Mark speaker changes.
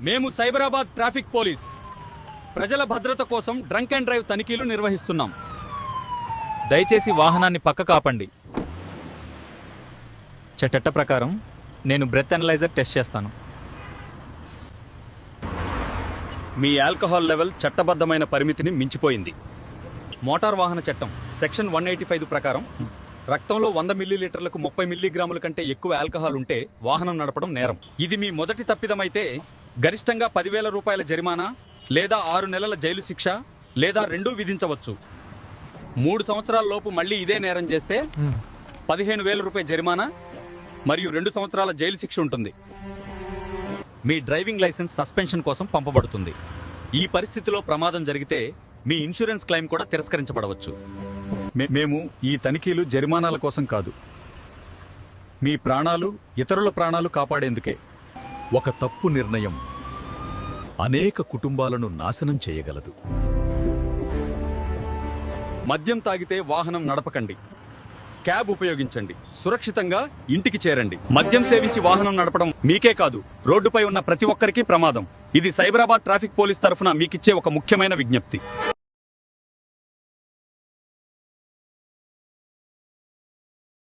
Speaker 1: మేము Cyberabad traffic police ప్రజల భద్రత కోసం డ్రంక్ అండ్ డ్రైవ్ తనిఖీలు నిర్వహిస్తున్నాం.
Speaker 2: దయచేసి వాహనాన్ని పక్కకు ఆపండి. చట్ట ప్రకారం నేను బ్రెత్ అనలైజర్ టెస్ట్ చేస్తాను.
Speaker 1: మీ ఆల్కహాల్ లెవెల్ చట్టబద్ధమైన పరిమితిని మించిపోయింది. మోటార్ వాహన చట్టం సెక్షన్ 185 ప్రకారం రక్తంలో 100 మిల్లీలీటర్లకు 30 మిల్లీగ్రాముల కంటే ఎక్కువ ఆల్కహాల్ ఉంటే వాహనం నడపడం నేరం. ఇది మీ మొదటి తప్పిదమైతే గరిష్టంగా 10,000 రూపాయల జరిమానా లేదా 6 నెలల జైలు శిక్ష లేదా రెండూ విధించవచ్చు. 3 సంవత్సరాల లోపు మళ్లీ ఇదే నేరం చేస్తే 15,000 రూపాయల జరిమానా మరియు 2 సంవత్సరాల జైలు శిక్ష ఉంటుంది. మీ డ్రైవింగ్ లైసెన్స్ సస్పెన్షన్ కోసం పంపబడుతుంది. ఈ పరిస్థితిలో ప్రమాదం జరిగితే మీ ఇన్సూరెన్స్ క్లెయిమ్ కూడా తిరస్కరించబడవచ్చు. మేము ఈ తనిఖీలు జరిమానాల కోసం కాదు, మీ ప్రాణాలు ఇతరుల ప్రాణాలు కాపాడేందుకే.
Speaker 3: ఒక తప్పు నిర్ణయం అనేక కుటుంబాలను నాశనం చేయగలదు.
Speaker 1: మద్యం తాగితే వాహనం నడపకండి. క్యాబ్ ఉపయోగించండి. సురక్షితంగా ఇంటికి చేరండి. మద్యం సేవించి వాహనం నడపడం మీకే కాదు, రోడ్డుపై ఉన్న ప్రతి ఒక్కరికి ప్రమాదం. ఇది సైబరాబాద్ ట్రాఫిక్ పోలీస్ తరఫున మీకిచ్చే ఒక ముఖ్యమైన విజ్ఞప్తి.